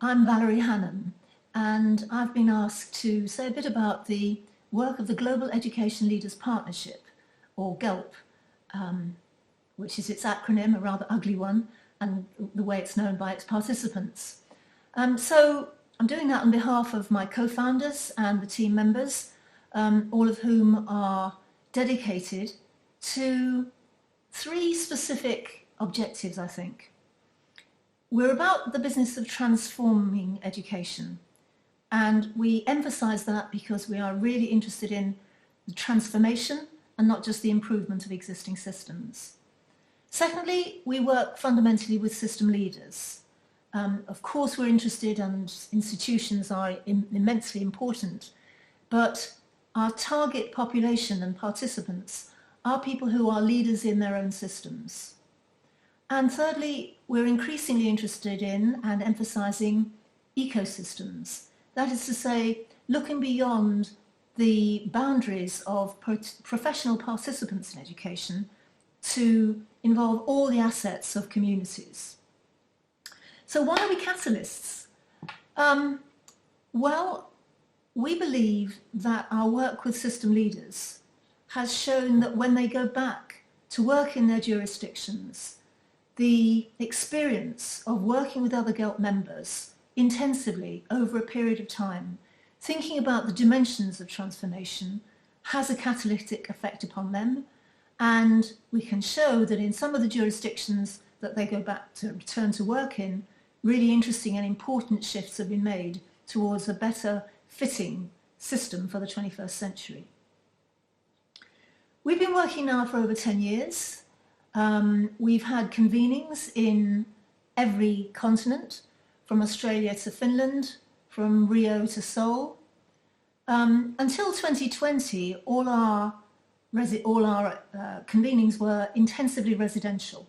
I'm Valerie Hannon, and I've been asked to say a bit about the work of the Global Education Leaders Partnership, or GELP, which is its acronym, a rather ugly one, and the way it's known by its participants. So I'm doing that on behalf of my co-founders and the team members, all of whom are dedicated to three specific objectives, I think. We're about the business of transforming education, and we emphasize that because we are really interested in the transformation and not just the improvement of existing systems. Secondly, we work fundamentally with system leaders. Of course, we're interested, and institutions are immensely important, but our target population and participants are people who are leaders in their own systems. And thirdly, we're increasingly interested in and emphasizing ecosystems. That is to say, looking beyond the boundaries of professional participants in education to involve all the assets of communities. So why are we catalysts? Well, we believe that our work with system leaders has shown that when they go back to work in their jurisdictions, the experience of working with other GELP members intensively over a period of time, thinking about the dimensions of transformation, has a catalytic effect upon them. And we can show that in some of the jurisdictions that they go back to return to work in, really interesting and important shifts have been made towards a better fitting system for the 21st century. We've been working now for over 10 years. We've had convenings in every continent, from Australia to Finland, from Rio to Seoul. Until 2020, all our convenings were intensively residential.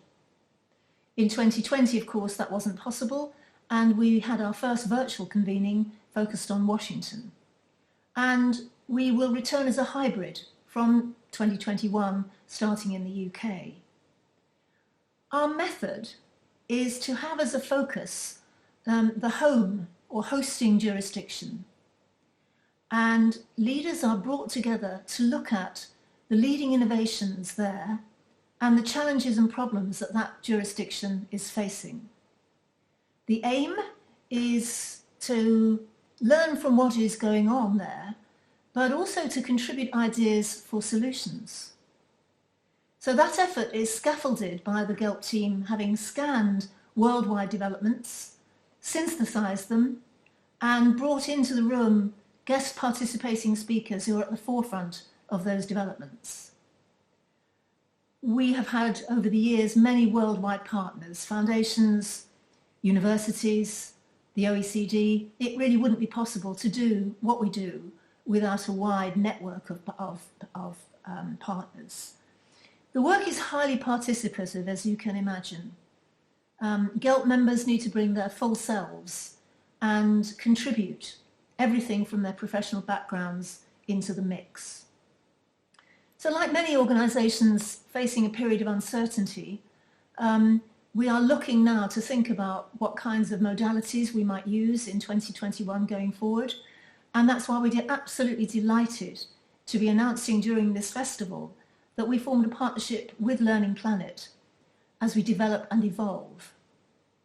In 2020, of course, that wasn't possible, and we had our first virtual convening focused on Washington. And we will return as a hybrid from 2021, starting in the UK. Our method is to have as a focus the home or hosting jurisdiction. And leaders are brought together to look at the leading innovations there and the challenges and problems that that jurisdiction is facing. The aim is to learn from what is going on there, but also to contribute ideas for solutions. So that effort is scaffolded by the GELP team having scanned worldwide developments, synthesized them, and brought into the room guest participating speakers who are at the forefront of those developments. We have had, over the years, many worldwide partners, foundations, universities, the OECD. It really wouldn't be possible to do what we do without a wide network of partners. The work is highly participative, as you can imagine. GELP members need to bring their full selves and contribute everything from their professional backgrounds into the mix. So like many organisations facing a period of uncertainty, we are looking now to think about what kinds of modalities we might use in 2021 going forward. And that's why we're absolutely delighted to be announcing during this festival that we formed a partnership with LearningPlanet as we develop and evolve.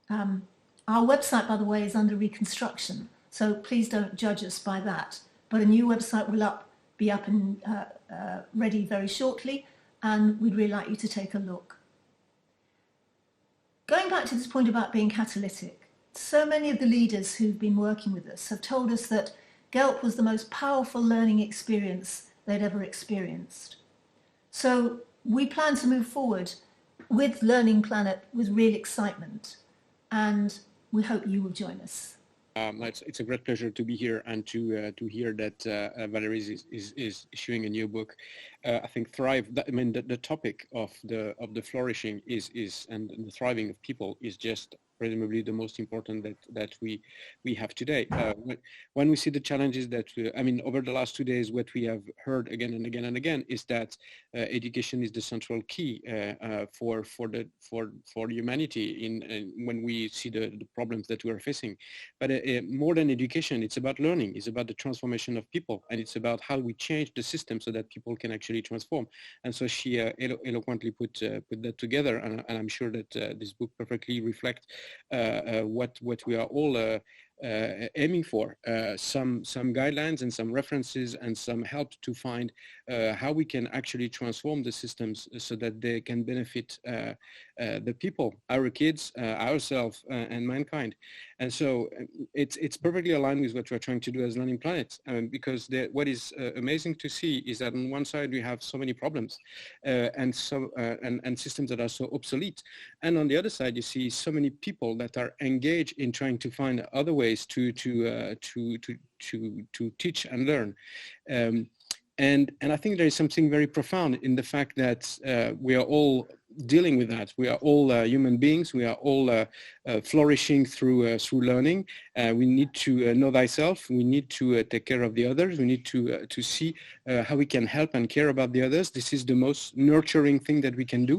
Our website, by the way, is under reconstruction, so please don't judge us by that. But a new website will be up and ready very shortly, and we'd really like you to take a look. Going back to this point about being catalytic, so many of the leaders who've been working with us have told us that GELP was the most powerful learning experience they'd ever experienced. So we plan to move forward with LearningPlanet with real excitement, and we hope you will join us. It's a great pleasure to be here and to hear that Valerie is issuing a new book. I think Thrive. The topic of the flourishing is and the thriving of people is just presumably the most important that we have today. When we see the challenges that, I mean, over the last 2 days, what we have heard again and again and again is that education is the central key for humanity when we see the problems that we are facing. But more than education, it's about learning. It's about the transformation of people, and it's about how we change the system so that people can actually transform. And so she eloquently put that together, and I'm sure that this book perfectly reflects what we are all aiming for, some guidelines and some references and some help to find how we can actually transform the systems so that they can benefit the people, our kids, ourselves, and mankind. And so it's perfectly aligned with what we're trying to do as LearningPlanet, because what is amazing to see is that on one side we have so many problems and systems that are so obsolete, and on the other side you see so many people that are engaged in trying to find other ways to teach and learn. And I think there is something very profound in the fact that we are all dealing with that. We are all human beings. We are all flourishing through learning. We need to know thyself. We need to take care of the others. We need to see how we can help and care about the others. This is the most nurturing thing that we can do.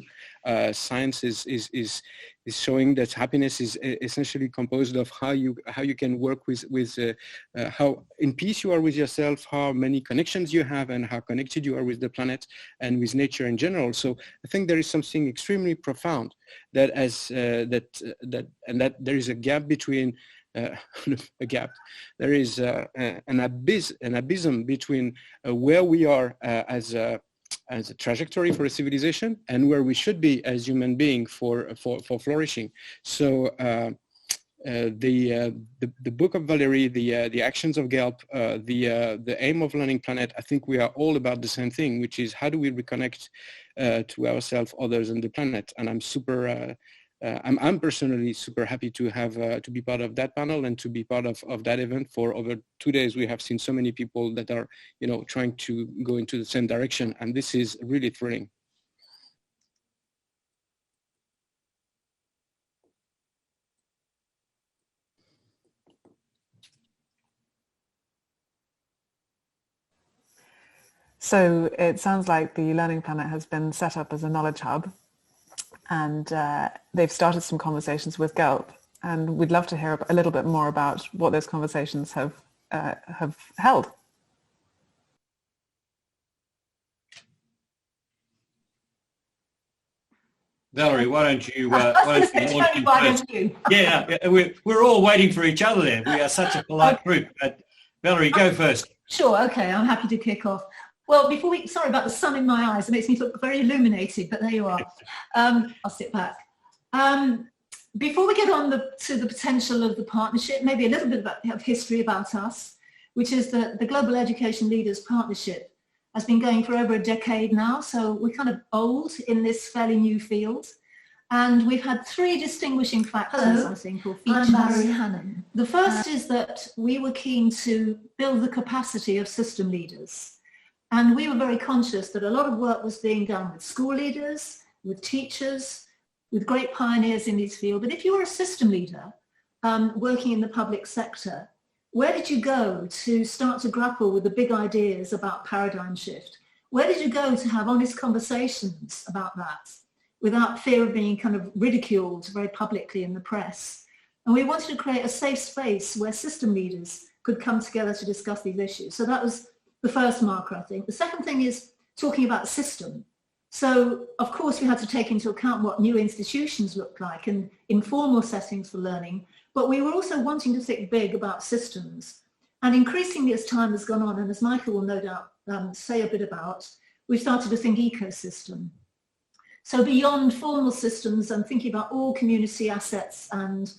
Science is showing that happiness is essentially composed of how you can work with how in peace you are with yourself, how many connections you have, and how connected you are with the planet and with nature in general. So I think there is something extremely profound that that there is a gap between there is an abyss between where we are as a trajectory for a civilization and where we should be as human beings for flourishing. So the book of Valerie, the actions of GELP, the aim of LearningPlanet, I think we are all about the same thing, which is how do we reconnect to ourselves, others, and the planet. And I'm super I'm personally super happy to have to be part of that panel and to be part of that event. For over 2 days, we have seen so many people that are, trying to go into the same direction, and this is really thrilling. So it sounds like the LearningPlanet has been set up as a knowledge hub, and they've started some conversations with GELP, and we'd love to hear a little bit more about what those conversations have held. Valerie, why don't you launch in first? Yeah, we're all waiting for each other there. We are such a polite group. But Valerie, go first. Sure, okay, I'm happy to kick off. Well, sorry about the sun in my eyes. It makes me look very illuminated, but there you are. I'll sit back. Before we get on to the potential of the partnership, maybe a little bit of history about us, which is that the Global Education Leaders Partnership has been going for over a decade now, so we're kind of old in this fairly new field. And we've had 3 distinguishing factors, I think, or features. I'm Valerie Hannon. The first is that we were keen to build the capacity of system leaders. And we were very conscious that a lot of work was being done with school leaders, with teachers, with great pioneers in this field. But if you were a system leader working in the public sector, where did you go to start to grapple with the big ideas about paradigm shift? Where did you go to have honest conversations about that without fear of being kind of ridiculed very publicly in the press? And we wanted to create a safe space where system leaders could come together to discuss these issues. So that was the first marker, I think. The second thing is talking about system. So, of course, we had to take into account what new institutions looked like and informal settings for learning, but we were also wanting to think big about systems. And increasingly as time has gone on, and as Michael will no doubt say a bit about, we've started to think ecosystem. So beyond formal systems and thinking about all community assets and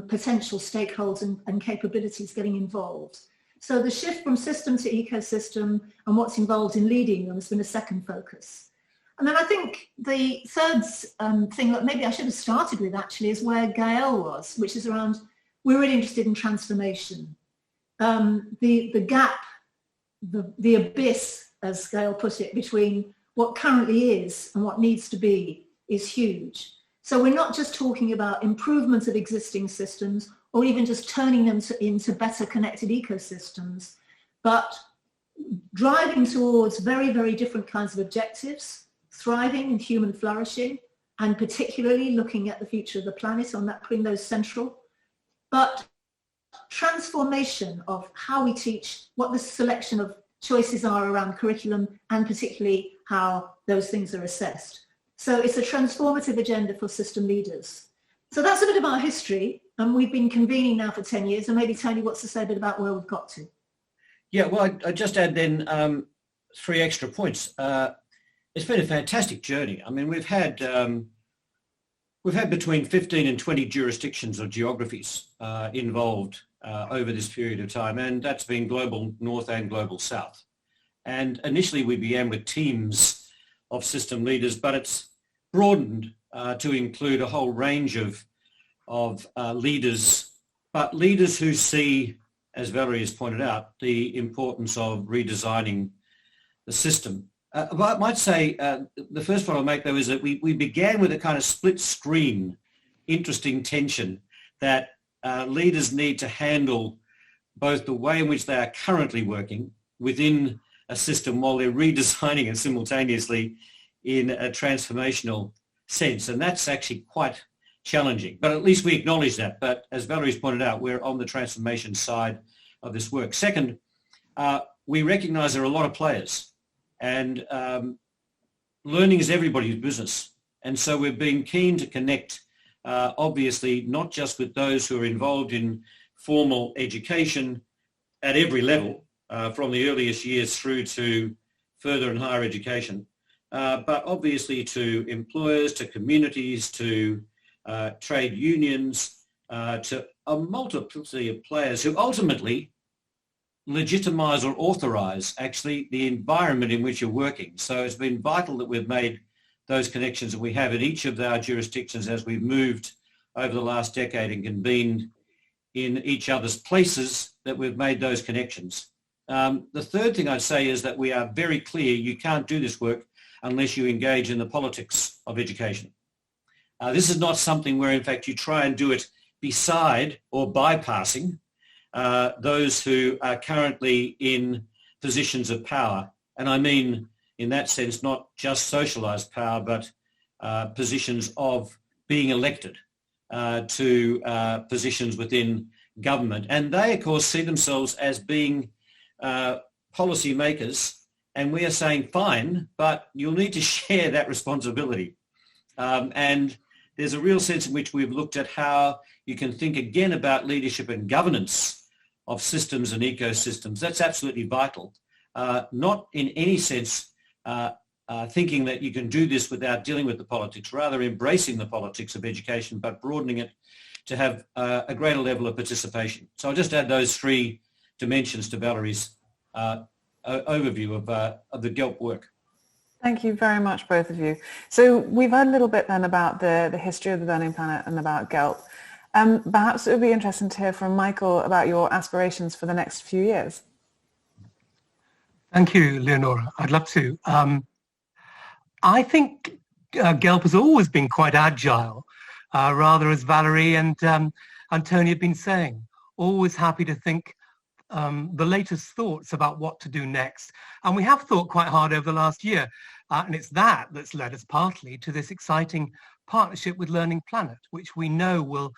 potential stakeholders and capabilities getting involved. So the shift from system to ecosystem and what's involved in leading them has been a second focus. And then I think the third thing that maybe I should have started with actually is where Gaëll was, which is around, we're really interested in transformation. The gap, the abyss, as Gaëll put it, between what currently is and what needs to be is huge. So we're not just talking about improvements of existing systems or even just turning them into better connected ecosystems, but driving towards very, very different kinds of objectives, thriving and human flourishing, and particularly looking at the future of the planet, on that, putting those central, but transformation of how we teach, what the selection of choices are around curriculum, and particularly how those things are assessed. So it's a transformative agenda for system leaders. So that's a bit of our history, and we've been convening now for 10 years, and maybe Tony wants to say a bit about where we've got to. Yeah, well, I just add then 3 extra points. It's been a fantastic journey. I mean, we've had between 15 and 20 jurisdictions or geographies involved over this period of time, and that's been global north and global south. And initially we began with teams of system leaders, but it's broadened to include a whole range of leaders, but leaders who see, as Valerie has pointed out, the importance of redesigning the system. I might say the first point I'll make, though, is that we began with a kind of split screen, interesting tension that leaders need to handle both the way in which they are currently working within a system while they're redesigning it simultaneously in a transformational sense. And that's actually quite challenging, but at least we acknowledge that. But as Valerie's pointed out, we're on the transformation side of this work. Second, we recognize there are a lot of players, and learning is everybody's business. And so we're being keen to connect, obviously, not just with those who are involved in formal education at every level, from the earliest years through to further and higher education, but obviously to employers, to communities, to trade unions, to a multiplicity of players who ultimately legitimize or authorize actually the environment in which you're working. So it's been vital that we've made those connections that we have in each of our jurisdictions as we've moved over the last decade and convened in each other's places, that we've made those connections. The third thing I'd say is that we are very clear you can't do this work unless you engage in the politics of education. This is not something where, in fact, you try and do it beside or bypassing those who are currently in positions of power. And I mean, in that sense, not just socialized power, but positions of being elected to positions within government. And they, of course, see themselves as being policy makers. And we are saying, fine, but you'll need to share that responsibility. And there's a real sense in which we've looked at how you can think again about leadership and governance of systems and ecosystems. That's absolutely vital. Not in any sense thinking that you can do this without dealing with the politics, rather embracing the politics of education, but broadening it to have a greater level of participation. So I'll just add those 3 dimensions to Valerie's overview of the GELP work. Thank you very much, both of you. So we've heard a little bit then about the history of the Learning Planet and about GELP. Perhaps it would be interesting to hear from Michael about your aspirations for the next few years. Thank you, Leonora. I'd love to. I think GELP has always been quite agile, rather as Valerie and Tony have been saying, always happy to think the latest thoughts about what to do next. And we have thought quite hard over the last year, and it's that's led us partly to this exciting partnership with LearningPlanet, which we know will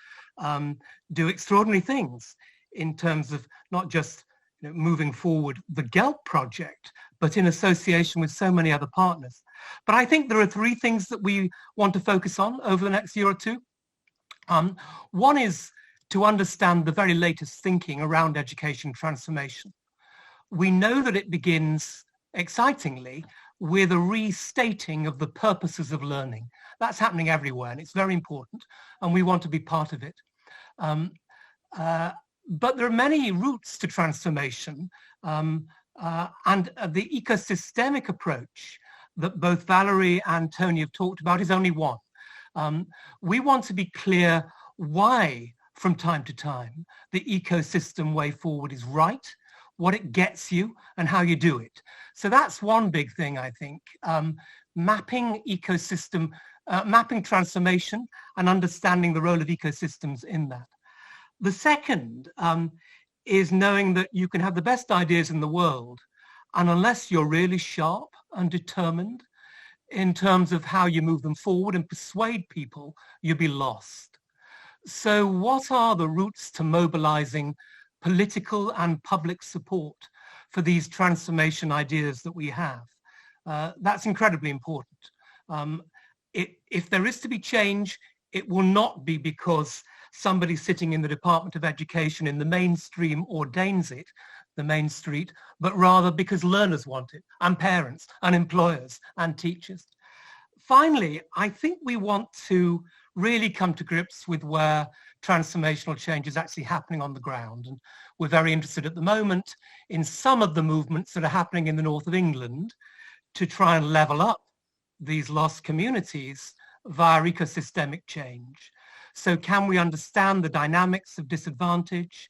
do extraordinary things in terms of not just moving forward the GELP project, but in association with so many other partners. But I think there are 3 things that we want to focus on over the next year or 2. One is to understand the very latest thinking around education transformation. We know that it begins, excitingly, with a restating of the purposes of learning. That's happening everywhere, and it's very important, and we want to be part of it. But there are many routes to transformation, and the ecosystemic approach that both Valerie and Tony have talked about is only one. We want to be clear why, from time to time, the ecosystem way forward is right, what it gets you, and how you do it. So that's one big thing, I think. Mapping ecosystem mapping transformation and understanding the role of ecosystems in that. The second is knowing that you can have the best ideas in the world, and unless you're really sharp and determined in terms of how you move them forward and persuade people, you'll be lost. So what are the routes to mobilizing political and public support for these transformation ideas that we have? That's incredibly important. If there is to be change, it will not be because somebody sitting in the Department of Education in the mainstream ordains it, the main street, but rather because learners want it, and parents, and employers, and teachers. Finally, I think we want to really come to grips with where transformational change is actually happening on the ground. And we're very interested at the moment in some of the movements that are happening in the north of England to try and level up these lost communities via ecosystemic change. So can we understand the dynamics of disadvantage?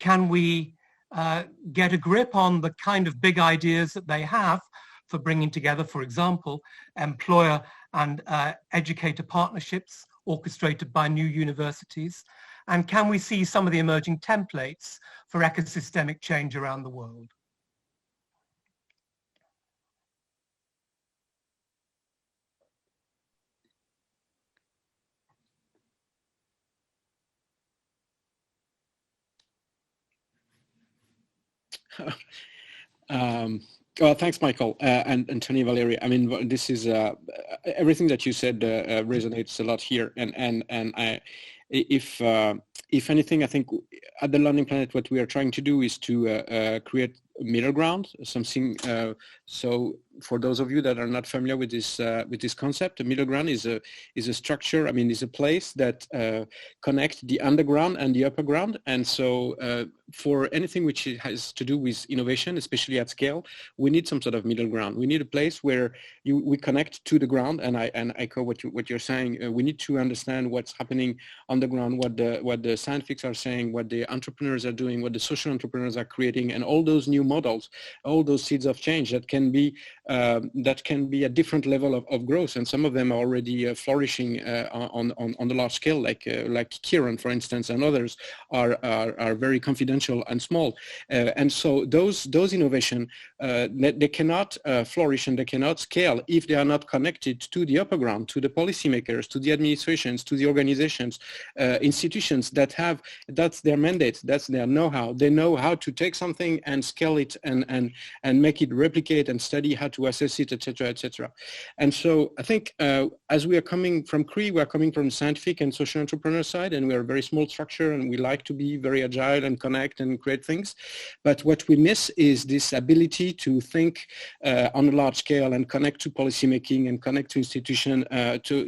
Can we get a grip on the kind of big ideas that they have for bringing together, for example, employer and educator partnerships orchestrated by new universities? And can we see some of the emerging templates for ecosystemic change around the world? Well, thanks, Michael, and Tony, Valerie. I mean, this is everything that you said resonates a lot here, and if anything, I think at the LearningPlanet, what we are trying to do is to create a middle ground, something. So for those of you that are not familiar with this concept, a middle ground is a structure. I mean, is a place that connects the underground and the upper ground. And so for anything which has to do with innovation, especially at scale, we need some sort of middle ground. We need a place where we connect to the ground. And I echo what you're saying. We need to understand what's happening on the ground, what the scientists are saying, what the entrepreneurs are doing, what the social entrepreneurs are creating, and all those new models, all those seeds of change that can be a different level of growth, and some of them are already flourishing on the large scale, like Kieran, for instance, and others are very confidential and small, and so those innovation they cannot flourish and they cannot scale if they are not connected to the upper ground, to the policymakers, to the administrations, to the organizations, institutions that's their mandate, that's their know-how. They know how to take something and scale it and make it replicate and study how to assess it, etc., etc. And so I think as we are coming from CRE, we are coming from scientific and social entrepreneur side, and we are a very small structure, and we like to be very agile and connect and create things. But what we miss is this ability to think on a large scale and connect to policymaking and connect to institutions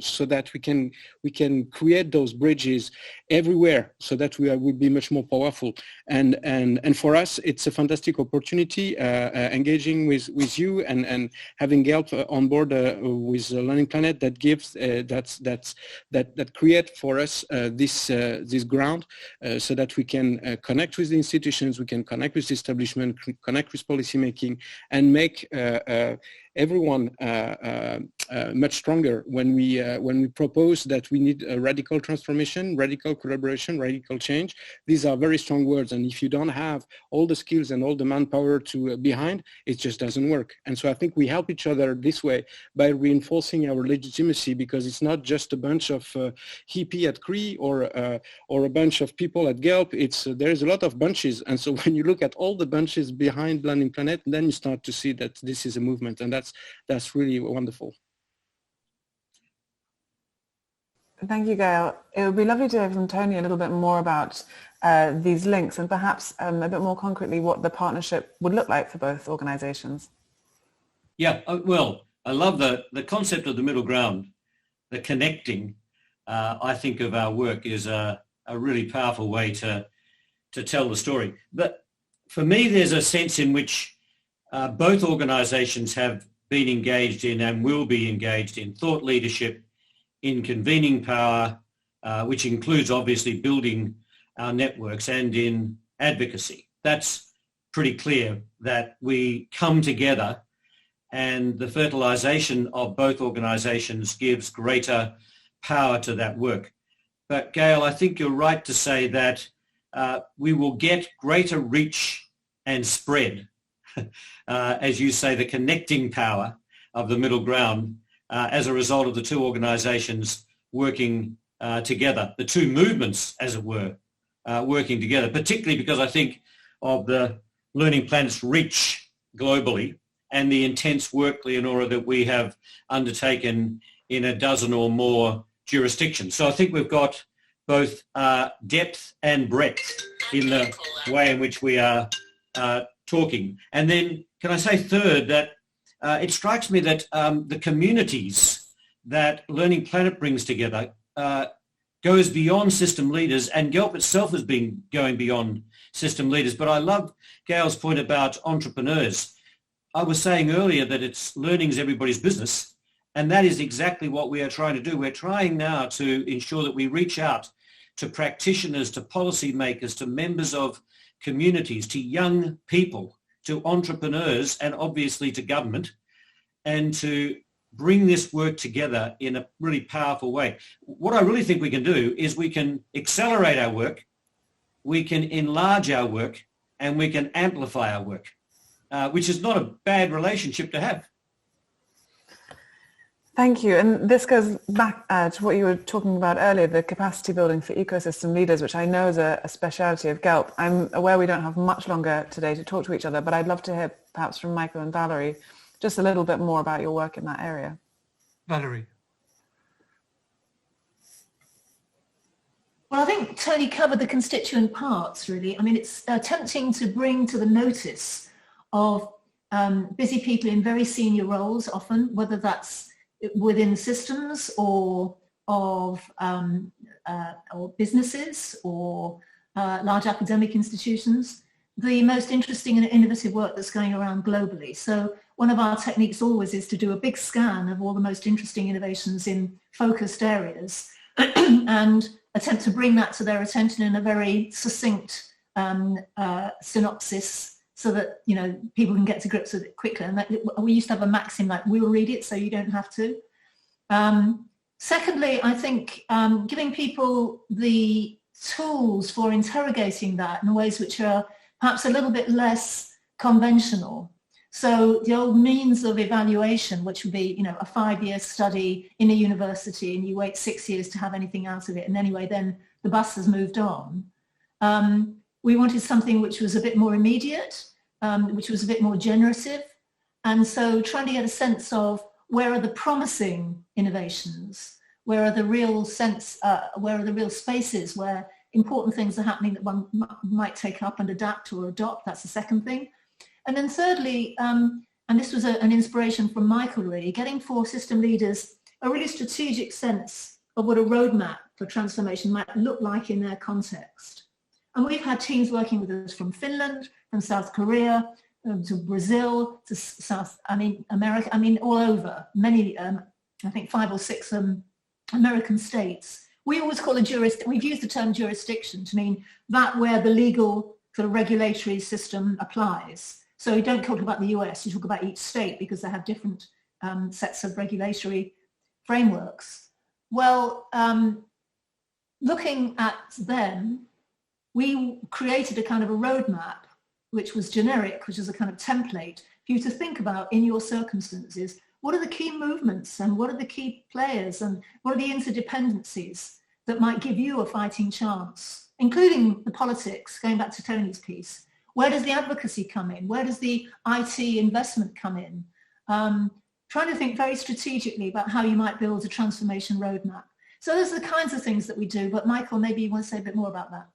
so that we can create those bridges everywhere, so that we will be much more powerful. And for us, it's a fantastic opportunity engaging with you and having GELP on board with LearningPlanet that gives that create for us this ground so that we can connect with the institutions, we can connect with the establishment, connect with policymaking, and make everyone much stronger when we propose that we need a radical transformation, radical collaboration, radical change. These are very strong words, and if you don't have all the skills and all the manpower behind, it just doesn't work. And so I think we help each other this way by reinforcing our legitimacy, because it's not just a bunch of hippie at CRE or a bunch of people at GELP. There's a lot of bunches, and so when you look at all the bunches behind LearningPlanet, then you start to see that this is a movement, and that's really wonderful. Thank you, Gaël. It would be lovely to hear from Tony a little bit more about these links, and perhaps a bit more concretely what the partnership would look like for both organizations. Yeah, well, I love the concept of the middle ground, the connecting. I think of our work is a really powerful way to tell the story. But for me, there's a sense in which both organizations have been engaged in and will be engaged in thought leadership, in convening power, which includes obviously building our networks, and in advocacy. That's pretty clear that we come together and the fertilization of both organizations gives greater power to that work. But Gaëll, I think you're right to say that we will get greater reach and spread, as you say, the connecting power of the middle ground as a result of the two organizations working together, the two movements, as it were, working together, particularly because I think of the Learning Planet's reach globally and the intense work, Leonora, that we have undertaken in a dozen or more jurisdictions. So I think we've got both depth and breadth in the way in which we are talking. And then can I say third that it strikes me that the communities that Learning Planet brings together goes beyond system leaders, and GELP itself has been going beyond system leaders. But I love Gaëll's point about entrepreneurs. I was saying earlier that it's learning's everybody's business, and that is exactly what we are trying to do. We're trying now to ensure that we reach out to practitioners, to policymakers, to members of communities, to young people, to entrepreneurs, and obviously to government, and to bring this work together in a really powerful way. What I really think we can do is we can accelerate our work, we can enlarge our work, and we can amplify our work, which is not a bad relationship to have. Thank you. And this goes back to what you were talking about earlier, the capacity building for ecosystem leaders, which I know is a speciality of GELP. I'm aware we don't have much longer today to talk to each other, but I'd love to hear perhaps from Michael and Valerie just a little bit more about your work in that area. Valerie. Well, I think Tony covered the constituent parts, really. I mean, it's attempting to bring to the notice of busy people in very senior roles, often, whether that's within systems or businesses or large academic institutions, the most interesting and innovative work that's going around globally. So one of our techniques always is to do a big scan of all the most interesting innovations in focused areas and attempt to bring that to their attention in a very succinct synopsis, so that, you know, people can get to grips with it quickly. And that, we used to have a maxim like, we'll read it so you don't have to. Secondly, I think giving people the tools for interrogating that in ways which are perhaps a little bit less conventional. So the old means of evaluation, which would be, you know, a 5-year study in a university and you wait 6 years to have anything out of it. And anyway, then the bus has moved on. We wanted something which was a bit more immediate, which was a bit more generative. And so trying to get a sense of where are the promising innovations, where are the real spaces where important things are happening that one might take up and adapt or adopt. That's the second thing. And then thirdly, and this was an inspiration from Michael really, getting for system leaders a really strategic sense of what a roadmap for transformation might look like in their context. And we've had teams working with us from Finland, from South Korea, to Brazil, to South America, all over, many, I think 5 or 6 American states. We always call we've used the term jurisdiction to mean that where the legal sort of regulatory system applies. So you don't talk about the US, you talk about each state because they have different sets of regulatory frameworks. Well, looking at them, we created a kind of a roadmap which was generic, which is a kind of template for you to think about in your circumstances. What are the key movements and what are the key players and what are the interdependencies that might give you a fighting chance, including the politics, going back to Tony's piece. Where does the advocacy come in? Where does the IT investment come in? Trying to think very strategically about how you might build a transformation roadmap. So those are the kinds of things that we do, but Michael, maybe you want to say a bit more about that.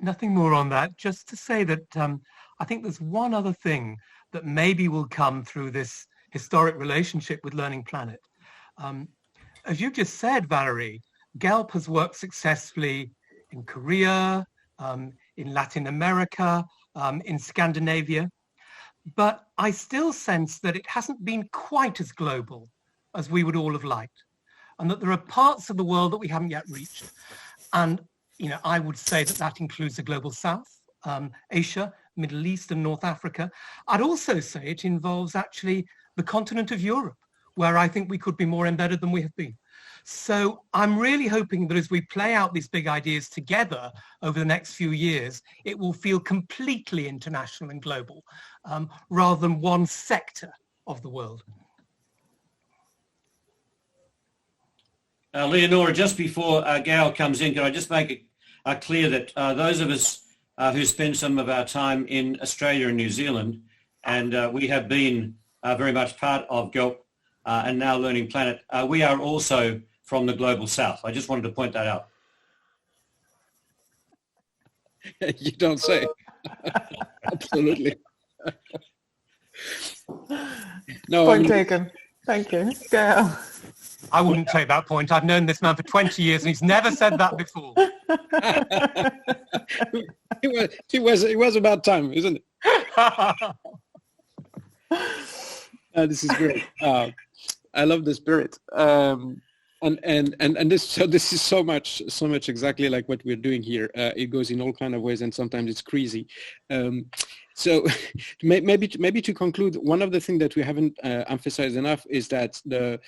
Nothing more on that, just to say that I think there's one other thing that maybe will come through this historic relationship with Learning Planet. As you just said, Valerie, GELP has worked successfully in Korea, in Latin America, in Scandinavia, but I still sense that it hasn't been quite as global as we would all have liked, and that there are parts of the world that we haven't yet reached. And I would say that includes the Global South, Asia, Middle East and North Africa. I'd also say it involves actually the continent of Europe, where I think we could be more embedded than we have been. So I'm really hoping that as we play out these big ideas together over the next few years, it will feel completely international and global, rather than one sector of the world. Leonora, just before Gaëll comes in, can I just make it clear that those of us who spend some of our time in Australia and New Zealand, and we have been very much part of GELP and now LearningPlanet, we are also from the global south. I just wanted to point that out. You don't say. Absolutely. No, Point taken. Thank you. Gaëll. I wouldn't take that point. I've known this man for 20 years and he's never said that before. it was about time, isn't it? This is great. I love the spirit. And this is so much exactly like what we're doing here. It goes in all kind of ways, and sometimes it's crazy. So maybe to conclude, one of the things that we haven't emphasized enough is that the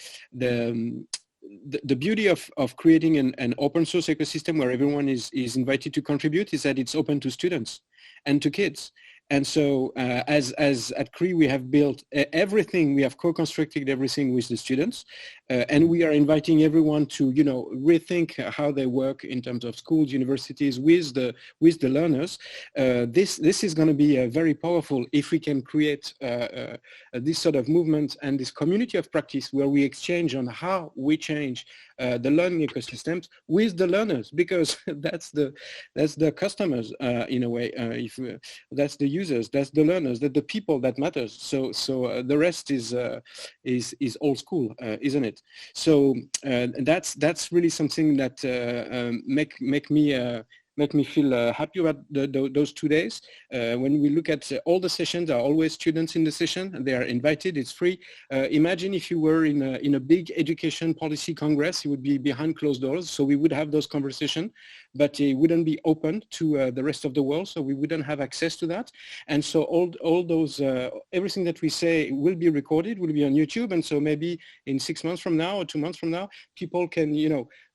beauty of creating an open source ecosystem where everyone is invited to contribute is that it's open to students and to kids. And so as at CRE, we have built everything, we have co-constructed everything with the students, and we are inviting everyone to, rethink how they work in terms of schools, universities, with the learners. This is going to be very powerful if we can create this sort of movement and this community of practice where we exchange on how we change the learning ecosystems with the learners, because that's the customers in a way. That's the users, that's the learners, that's the people that matters. So the rest is old school, isn't it? So that's really something that make me feel happy about those 2 days. When we look at all the sessions, there are always students in the session, and they are invited, it's free. Imagine if you were in a big education policy congress, it would be behind closed doors, so we would have those conversations, but it wouldn't be open to the rest of the world, so we wouldn't have access to that. And so all those, everything that we say will be recorded, will be on YouTube, and so maybe in 6 months from now or 2 months from now, people can,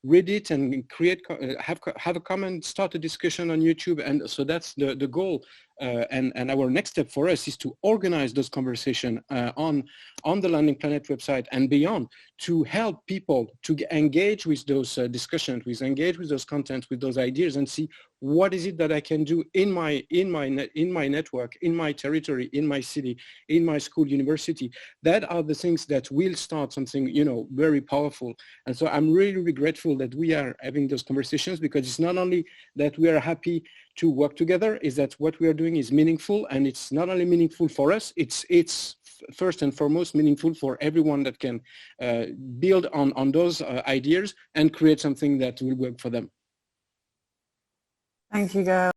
read it and create, have a comment, start a discussion on YouTube. And so that's the goal. And our next step for us is to organize those conversations on the LearningPlanet website and beyond, to help people to engage with those discussions, engage with those contents, with those ideas, and see what is it that I can do in my network, in my territory, in my city, in my school, university. That are the things that will start something, very powerful. And so I'm really, really grateful that we are having those conversations, because it's not only that we are happy to work together, is that what we are doing is meaningful, and it's not only meaningful for us, it's first and foremost meaningful for everyone that can build on those ideas and create something that will work for them. Thank you, Gaëll.